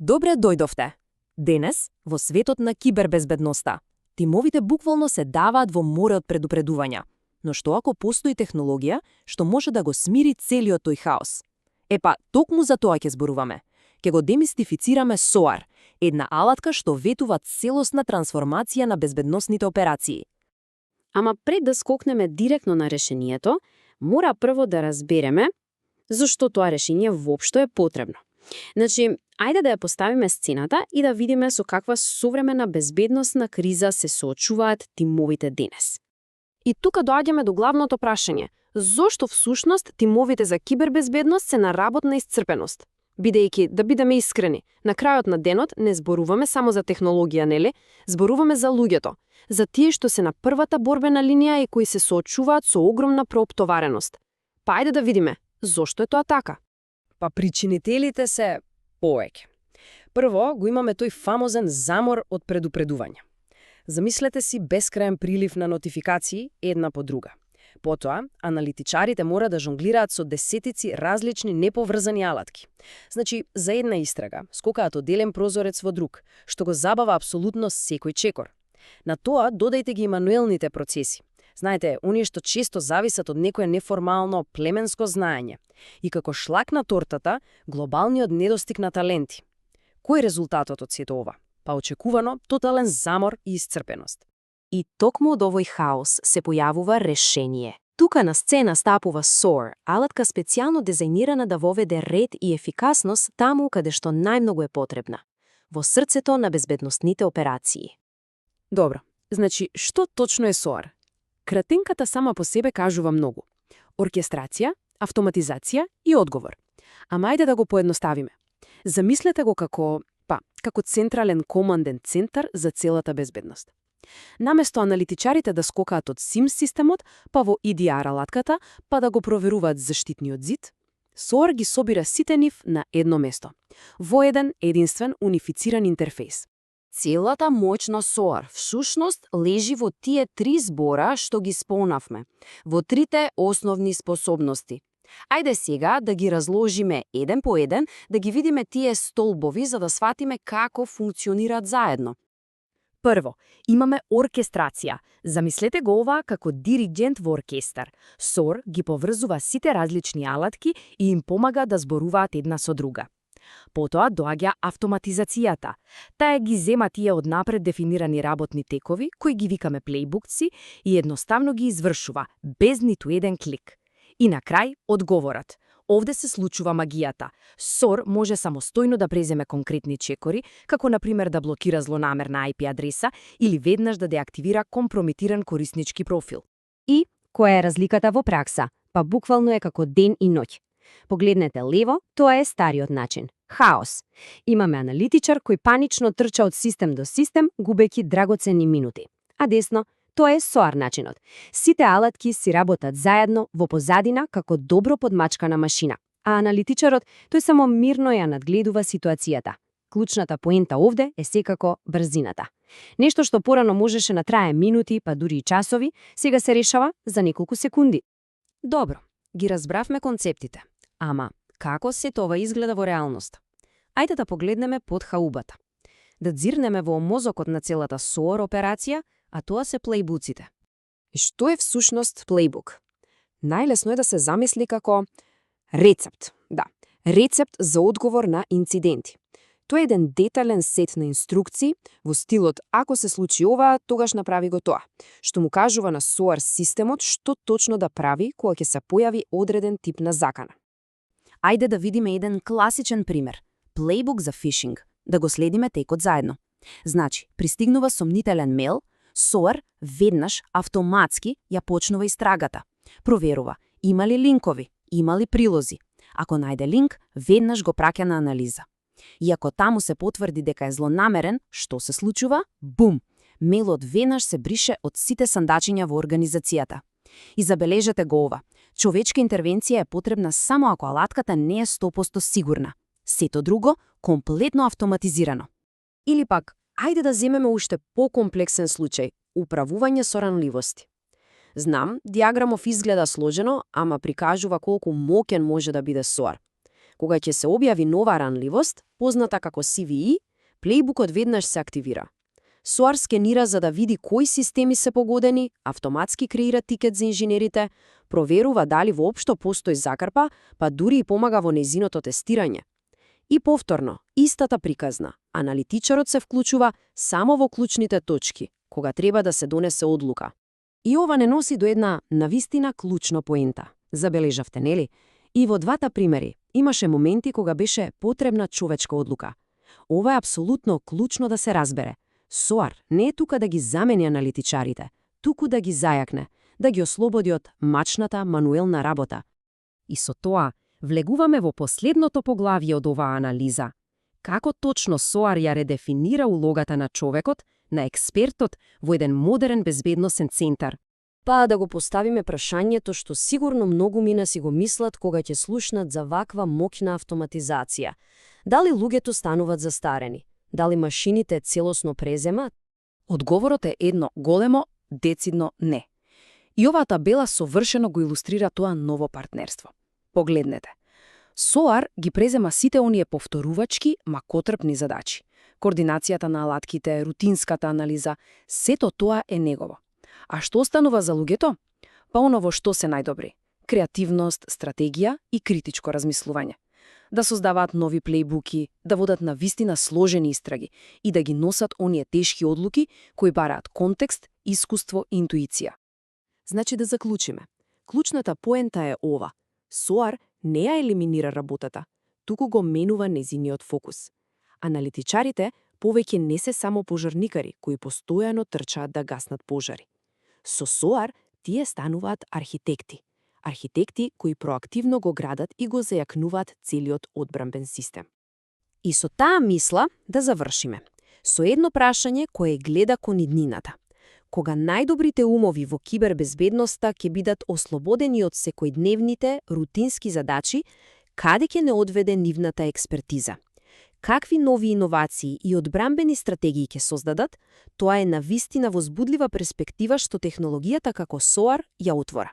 Добре дојдовте! Денес, во светот на кибербезбедноста, тимовите буквално се даваат во море од предупредувања. Но што ако постои технологија што може да го смири целиот тој хаос? Епа, токму за тоа ќе зборуваме. Ќе го демистифицираме SOAR, една алатка што ветува целосна трансформација на безбедносните операции. Ама пред да скокнеме директно на решението, мора прво да разбереме зашто тоа решение воопшто е потребно. Значи, ајде да ја поставиме сцената и да видиме со каква современа безбедносна криза се соочуваат тимовите денес. И тука доаѓаме до главното прашање. Зошто всушност тимовите за кибербезбедност се на работна исцрпеност? Бидејќи, да бидеме искрени, на крајот на денот не зборуваме само за технологија, нели? Зборуваме за луѓето, за тие што се на првата борбена линија и кои се соочуваат со огромна преоптовареност. Па ајде да видиме, зошто е тоа така? Па причинителите се повеќе. Прво, го имаме тој фамозен замор од предупредувања. Замислете си бескраен прилив на нотификации една по друга. Потоа, аналитичарите мора да жонглираат со десетици различни неповрзани алатки. Значи, за една истрага, скокаат од еден прозорец во друг, што го забава апсолутно секој чекор. На тоа додајте ги и мануелните процеси. Знаете, оние што често зависат од некое неформално племенско знаење. И како шлак на тортата, глобалниот недостиг на таленти. Кој е резултатот од сето ова? Па очекувано, тотален замор и исцрпеност. И токму од овој хаос се појавува решение. Тука на сцена стапува SOAR, алатка специјално дизајнирана да воведе ред и ефикасност таму каде што најмногу е потребна. Во срцето на безбедносните операции. Добро, значи, што точно е SOAR? Кратинката сама по себе кажува многу. Оркестрација, автоматизација и одговор. Ама ајде да го поедноставиме. Замислете го како централен команден центар за целата безбедност. Наместо аналитичарите да скокаат од SIEM системот, па во EDR алатката, па да го проверуваат заштитниот зид, SOAR ги собира сите нив на едно место, во еден единствен унифициран интерфејс. Целата моќ на SOAR всушност лежи во тие три збора што ги спомнавме, во трите основни способности. Ајде сега да ги разложиме еден по еден, да ги видиме тие столбови за да сватиме како функционираат заедно. Прво, имаме оркестрација. Замислете го ова како диригент во оркестар. SOAR ги поврзува сите различни алатки и им помага да зборуваат една со друга. Потоа доаѓа автоматизацијата. Таа ги зема тие однапред дефинирани работни текови, кои ги викаме плейбукци, и едноставно ги извршува, без ниту еден клик. И на крај, одговорот. Овде се случува магијата. SOAR може самостојно да преземе конкретни чекори, како например да блокира злонамерна IP адреса или веднаш да деактивира компрометиран кориснички профил. И која е разликата во пракса? Па буквално е како ден и ноќ. Погледнете лево, тоа е стариот начин. Хаос. Имаме аналитичар кој панично трча од систем до систем, губејќи драгоценни минути. А десно, тоа е SOAR начинот. Сите алатки си работат заедно во позадина како добро подмачкана машина. А аналитичарот, тој само мирно ја надгледува ситуацијата. Клучната поента овде е секако брзината. Нешто што порано можеше да трае минути, па дури и часови, сега се решава за неколку секунди. Добро, ги разбравме концептите. Ама, како се тоа изгледа во реалност? Ајде да погледнеме под хаубата. Да дзирнеме во мозокот на целата SOAR операција, а тоа се плейбуците. И што е всушност плейбук? Најлесно е да се замисли како рецепт. Да, рецепт за одговор на инциденти. Тоа е еден детален сет на инструкции во стилот ако се случи ова, тогаш направи го тоа, што му кажува на SOAR системот што точно да прави кога ќе се појави одреден тип на закана. Ајде да видиме еден класичен пример. Плейбук за фишинг. Да го следиме текот заедно. Значи, пристигнува сомнителен мејл, SOAR веднаш автоматски ја почнува истрагата. Проверува, има ли линкови, има ли прилози. Ако најде линк, веднаш го праќа на анализа. И ако таму се потврди дека е злонамерен, што се случува? Бум! Мејлот веднаш се брише од сите сандачиња во организацијата. И забележете го ова. Човечка интервенција е потребна само ако алатката не е 100% сигурна. Сето друго, комплетно автоматизирано. Или пак, ајде да земеме уште покомплексен случај – управување со ранливости. Знам, диаграмов изгледа сложено, ама прикажува колку моќен може да биде SOAR. Кога ќе се објави нова ранливост, позната како CVE, плейбукот веднаш се активира. SOAR скенира за да види кои системи се погодени, автоматски креира тикет за инженерите, проверува дали воопшто постои закрпа, па дури и помага во нејзиното тестирање. И повторно, истата приказна. Аналитичарот се вклучува само во клучните точки, кога треба да се донесе одлука. И ова не носи до една навистина клучна поента. Забележавте, нели? И во двата примери имаше моменти кога беше потребна човечка одлука. Ова е апсолутно клучно да се разбере. SOAR не е тука да ги замени аналитичарите, туку да ги зајакне, да ги ослободи од мачната мануелна работа. И со тоа, влегуваме во последното поглавје од оваа анализа. Како точно SOAR ја редефинира улогата на човекот, на експертот, во еден модерен безбедносен центар? Па да го поставиме прашањето што сигурно многу мина си го мислат кога ќе слушнат за ваква моќна автоматизација. Дали луѓето стануваат застарени? Дали машините целосно преземат? Одговорот е едно големо, децидно не. И оваа табела совршено го илустрира тоа ново партнерство. Погледнете. SOAR ги презема сите оние повторувачки, макотрпни задачи. Координацијата на алатките, рутинската анализа, сето тоа е негово. А што останува за луѓето? Па оно во што се најдобри. Креативност, стратегија и критичко размислување. Да создаваат нови плейбуки, да водат на вистина сложени истраги и да ги носат оние тешки одлуки кои бараат контекст, искуство и интуиција. Значи да заклучиме. Клучната поента е ова. SOAR не ја елиминира работата, туку го менува незиниот фокус. Аналитичарите повеќе не се само пожарникари кои постојано трчаат да гаснат пожари. Со SOAR тие стануваат архитекти. Архитекти кои проактивно го градат и го зајакнуваат целиот одбранбен систем. И со таа мисла да завршиме. Со едно прашање кое гледа кон иднината. Кога најдобрите умови во кибербезбедноста ќе бидат ослободени од секојдневните, рутински задачи, каде ќе не одведе нивната експертиза? Какви нови иновации и одбранбени стратегии ќе создадат, тоа е навистина возбудлива перспектива што технологијата како SOAR ја отвора.